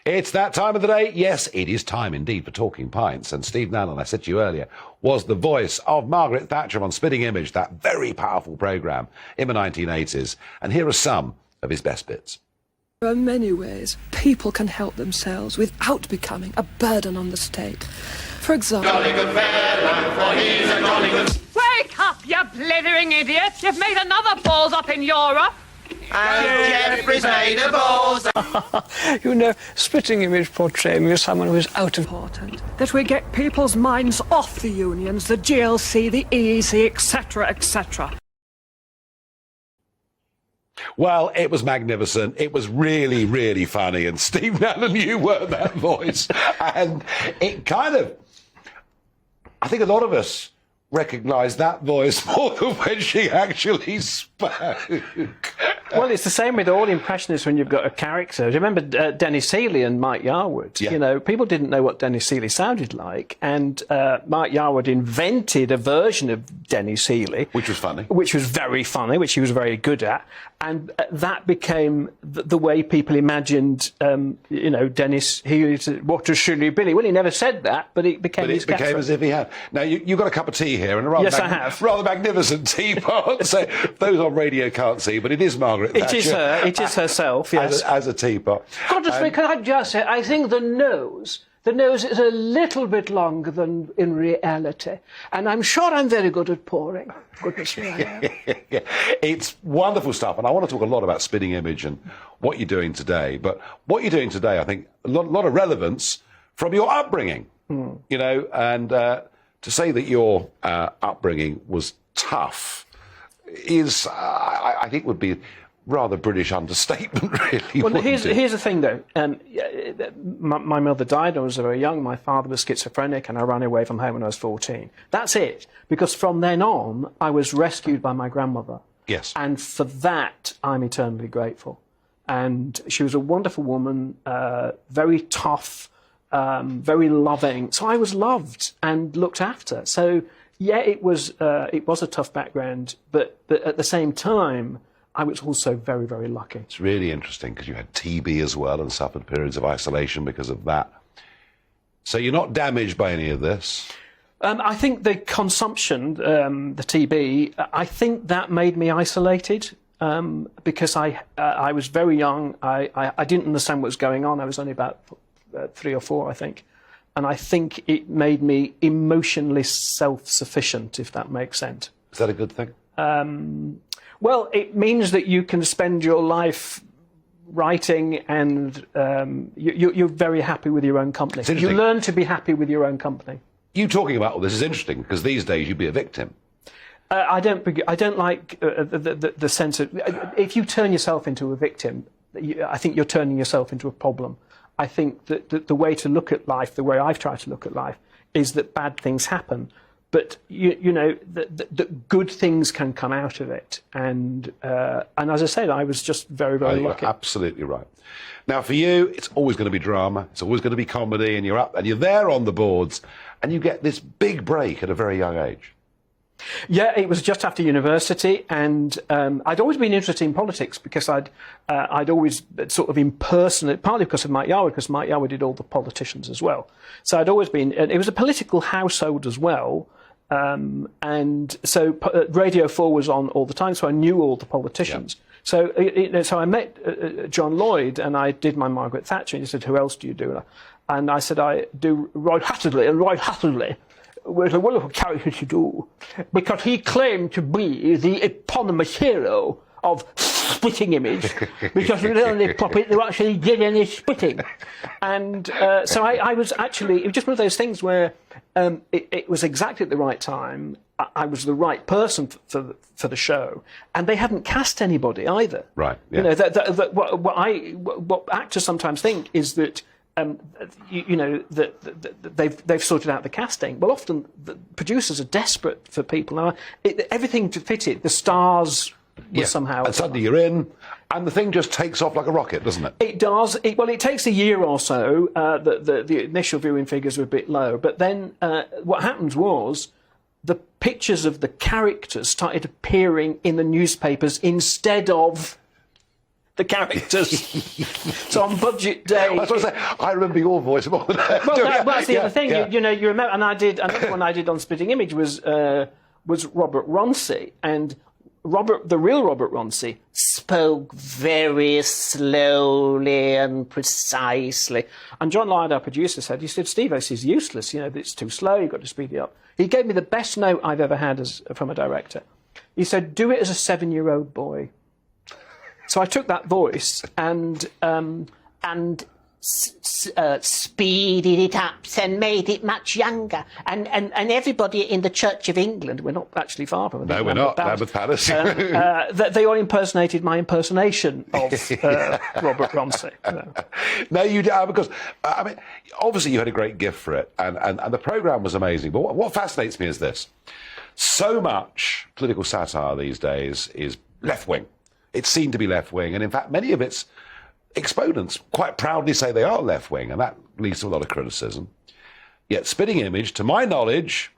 It's that time of the day. Yes, it is time indeed for Talking Pints. And Steve Nallon, I said to you earlier, was the voice of Margaret Thatcher on Spitting Image, that very powerful programme in the 1980s. And here are some of his best bits. There are many ways people can help themselves without becoming a burden on the state. For example... Wake up, you blithering idiot! You've made another balls up in Europe! And Jeffrey's made a balls. You know, Spitting Image portrayed me as someone who is out of... important that we get people's minds off the unions, the GLC, the EEC, etc., etc. Well, it was magnificent. It was really, really funny. And Steve Nallon, you were that voice. And it kind of... I think a lot of us recognise that voice more than when she actually spoke. Well, it's the same with all impressionists when you've got a character. Do you remember Denny Seeley and Mike Yarwood? Yeah. You know, people didn't know what Denny Seeley sounded like, and Mike Yarwood invented a version of Denny Seeley. Which was funny. Which was very funny, which he was very good at. And that became the way people imagined, you know, Dennis, what a silly Billy. Well, he never said that, but it became his catchphrase. It became as if he had. Now, you've got a cup of tea here, and a rather, yes, I have. rather magnificent teapot. So those on radio can't see, but it is Margaret Thatcher. It is her. It is herself, yes. As a teapot. Goodness, can I just say, I think the nose is a little bit longer than in reality. And I'm sure I'm very good at pouring. Goodness me, I am. It's wonderful stuff. And I want to talk a lot about Spitting Image and what you're doing today. But what you're doing today, I think, a lot of relevance from your upbringing. You know, and to say that your upbringing was tough is, I think, would be rather British understatement, really. Well, here's the thing, though. My mother died when I was very young. My father was schizophrenic, and I ran away from home when I was 14. That's it. Because from then on, I was rescued by my grandmother. Yes. And for that, I'm eternally grateful. And she was a wonderful woman, very tough, very loving. So I was loved and looked after. So, yeah, it was a tough background, but at the same time, I was also very, very lucky. It's really interesting because you had TB as well and suffered periods of isolation because of that. So you're not damaged by any of this? I think the consumption, the TB, I think that made me isolated because I was very young. I didn't understand what was going on. I was only about 3 or 4, I think. And I think it made me emotionally self-sufficient, if that makes sense. Is that a good thing? Well, it means that you can spend your life writing and you're very happy with your own company. You learn to be happy with your own company. You talking about all this is interesting because these days you'd be a victim. I don't like the sense of... If you turn yourself into a victim, I think you're turning yourself into a problem. I think that the way to look at life, the way I've tried to look at life, is that bad things happen. But you know, the good things can come out of it, and as I said, I was just very, very lucky. You're absolutely right. Now, for you, it's always going to be drama. It's always going to be comedy, and you're up and you're there on the boards, and you get this big break at a very young age. Yeah, it was just after university, and I'd always been interested in politics because I'd always sort of impersonate, partly because of Mike Yarwood, because Mike Yarwood did all the politicians as well. So I'd always been, and it was a political household as well. And so Radio 4 was on all the time, so I knew all the politicians. Yeah. So I met John Lloyd, and I did my Margaret Thatcher, and he said, "Who else do you do?" And I said, "I do Roy Hattersley," and Roy Hattersley was a wonderful character to do, because he claimed to be the eponymous hero of Spitting Image, because the only puppet who actually did any spitting. And so I was actually, it was just one of those things where it was exactly at the right time. I was the right person for the show, and they hadn't cast anybody either. Right. Yeah. You know, what actors sometimes think is that they've sorted out the casting. Well, often the producers are desperate for people. Now, everything to fit it, the stars were somehow... And suddenly you're in, and the thing just takes off like a rocket, doesn't it? It does. Well, it takes a year or so. The initial viewing figures were a bit low. But then what happened was the pictures of the characters started appearing in the newspapers instead of the characters. So on budget day... That's what I say. I remember your voice more than I do. Well, that's the other thing. Yeah. You remember, and I did another one I did on Spitting Image was Robert Roncy, and the real Robert Roncy spoke very slowly and precisely. And John Lyon, our producer, he said, Steve, this is useless. It's too slow. You've got to speed it up. He gave me the best note I've ever had from a director. He said, do it as a 7-year-old boy. So I took that voice and speeded it up and made it much younger. And everybody in the Church of England, we're not actually far from it. No, we're not. Lambeth Palace. They all impersonated my impersonation of Robert Roncy. No, you did, because, I mean, obviously you had a great gift for it, and the programme was amazing. But what fascinates me is this. So much political satire these days is left-wing. It's seen to be left-wing, and in fact, many of its exponents quite proudly say they are left-wing, and that leads to a lot of criticism. Yet Spitting Image, to my knowledge,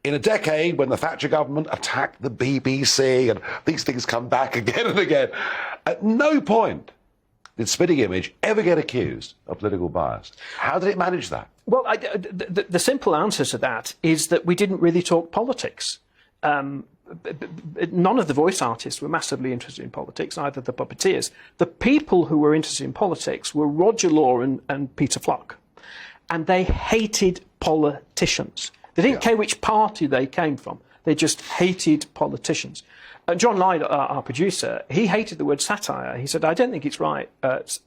in a decade when the Thatcher government attacked the BBC and these things come back again and again, at no point did Spitting Image ever get accused of political bias. How did it manage that? Well, the simple answer to that is that we didn't really talk politics. None of the voice artists were massively interested in politics, either the puppeteers. The people who were interested in politics were Roger Law and Peter Flock. And they hated politicians. They didn't care which party they came from. They just hated politicians. John Lyon, our producer, he hated the word satire. He said, I don't think it's right,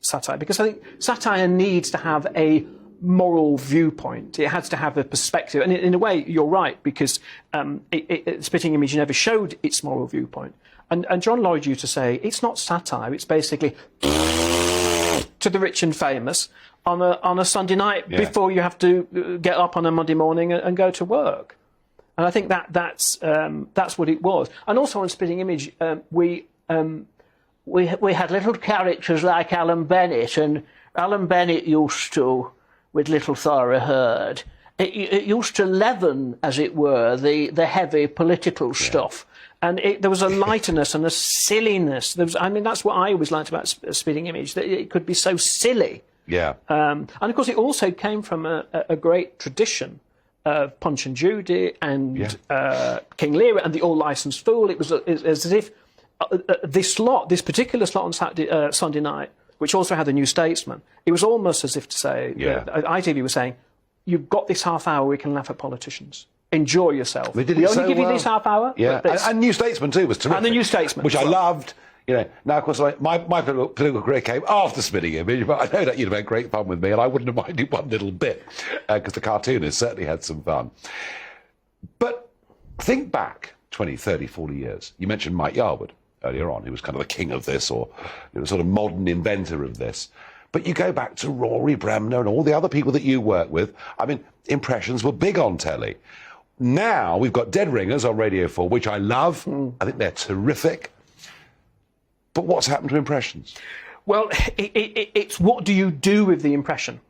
satire, because I think satire needs to have a moral viewpoint. It has to have a perspective. And in a way, you're right, because Spitting Image never showed its moral viewpoint. And John Lloyd used to say, it's not satire, it's basically to the rich and famous on a Sunday night before you have to get up on a Monday morning and go to work. And I think that's what it was. And also on Spitting Image, we had little characters like Alan Bennett, and Alan Bennett used to, with Little Thora Hurd, it used to leaven, as it were, the heavy political stuff. And there was a lightness and a silliness. That's what I always liked about Spitting Image, that it could be so silly. Yeah. And of course, it also came from a great tradition of Punch and Judy and King Lear and the All Licensed Fool. It was as if this particular slot on Sunday night, which also had the New Statesman, it was almost as if to say, ITV was saying, you've got this half hour, we can laugh at politicians. Enjoy yourself. We only give you this half hour. Yeah, and New Statesman too was terrific. And the New Statesman. Which I loved. Now, of course, my political career came after Spitting Image, but I know that you'd have had great fun with me, and I wouldn't have minded one little bit, because the cartoonists certainly had some fun. But think back 20, 30, 40 years. You mentioned Mike Yarwood earlier on, who was kind of the king of this, or sort of modern inventor of this. But you go back to Rory Bremner and all the other people that you work with. I mean, impressions were big on telly. Now we've got Dead Ringers on Radio 4, which I love. I think they're terrific. But what's happened to impressions? Well, it's what do you do with the impression?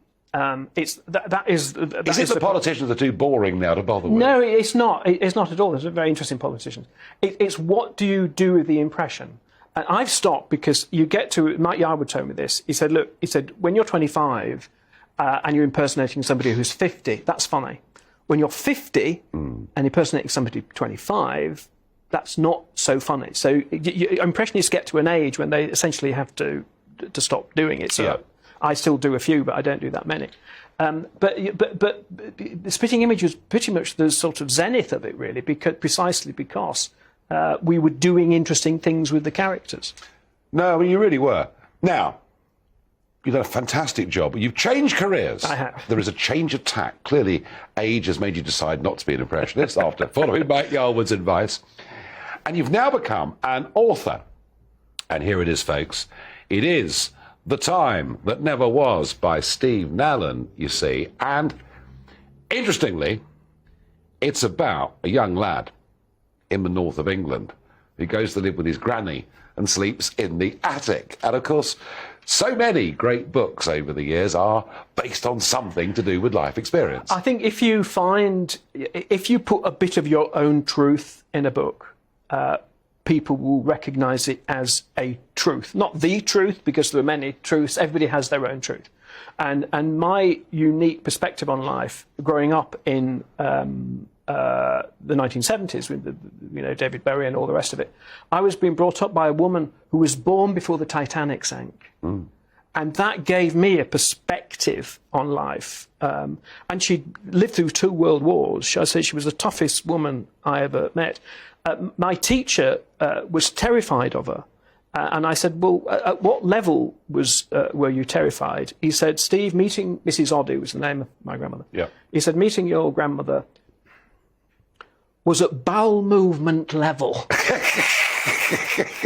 Is it the politicians are too boring now to bother with? No, it's not. It's not at all. There's very interesting politicians. It's what do you do with the impression? And I've stopped because you get to... Mike Yarwood told me this. He said, look, when you're 25 and you're impersonating somebody who's 50, that's funny. When you're 50 and impersonating somebody 25... that's not so funny. So impressionists get to an age when they essentially have to stop doing it. So I still do a few, but I don't do that many. But Spitting Image was pretty much the sort of zenith of it, really, precisely because we were doing interesting things with the characters. No, I mean, you really were. Now, you've done a fantastic job. You've changed careers. I have. There is a change of tack. Clearly, age has made you decide not to be an impressionist after following Mike Yarwood's advice. And you've now become an author. And here it is, folks. It is The Time That Never Was by Steve Nallon, you see. And, interestingly, it's about a young lad in the north of England who goes to live with his granny and sleeps in the attic. And, of course, so many great books over the years are based on something to do with life experience. I think if you put a bit of your own truth in a book, people will recognise it as a truth. Not the truth, because there are many truths. Everybody has their own truth. And my unique perspective on life, growing up in the 1970s with David Bowie and all the rest of it, I was being brought up by a woman who was born before the Titanic sank. And that gave me a perspective on life. And she lived through 2 world wars. I say she was the toughest woman I ever met. My teacher was terrified of her. And I said, well, at what level were you terrified? He said, Steve, meeting Mrs. Oddie was the name of my grandmother. Yeah. He said, meeting your grandmother was at bowel movement level.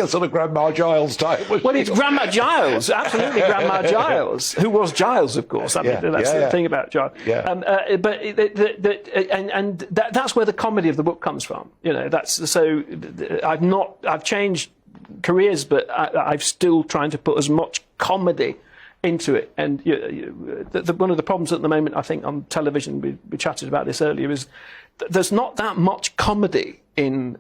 Sort of Grandma Giles type. Well, it's Grandma Giles, absolutely Grandma Giles, who was Giles, of course. I mean, that's the thing about Giles. Yeah. That's where the comedy of the book comes from. I've changed careers, but I'm still trying to put as much comedy into it. And one of the problems at the moment, I think, on television, we chatted about this earlier, is there's not that much comedy on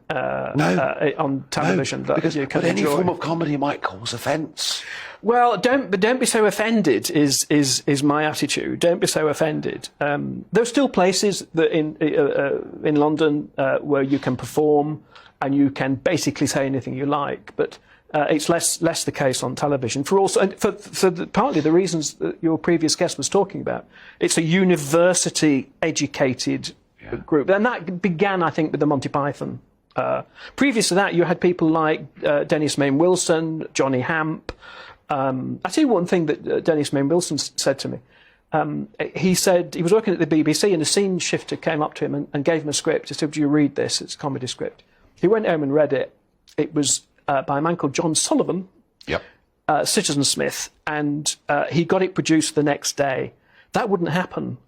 television. No, but any form of comedy might cause offence. Well, don't be so offended. Is my attitude. Don't be so offended. There are still places that in London where you can perform and you can basically say anything you like, but it's less the case on television. For partly the reasons that your previous guest was talking about. It's a university-educated group, and that began, I think, with the Monty Python. Previous to that, you had people like Dennis Main Wilson, Johnny Hamp. I tell you one thing that Dennis Main Wilson said to me. He said he was working at the BBC, and a scene shifter came up to him and gave him a script. He said, "Do you read this? It's a comedy script." He went home and read it. It was by a man called John Sullivan, Citizen Smith, and he got it produced the next day. That wouldn't happen.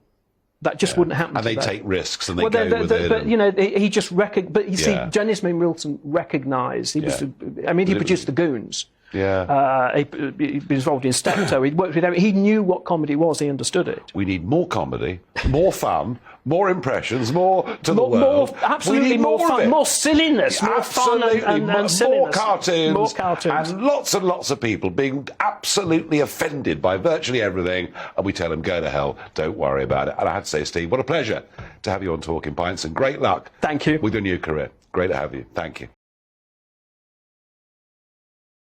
That just wouldn't happen. And today. they take risks and they go with it. But he just But you see, Dennis Main Wilson recognised. He was. He produced the Goons. Yeah. He was involved in Steptoe. He worked with them. He knew what comedy was. He understood it. We need more comedy, more fun, more impressions, more to the world. Absolutely more fun, more silliness, more fun and silliness. More cartoons. And lots of people being absolutely offended by virtually everything. And we tell them, go to hell, don't worry about it. And I have to say, Steve, what a pleasure to have you on Talking Pints, and great luck. Thank you. With your new career. Great to have you. Thank you.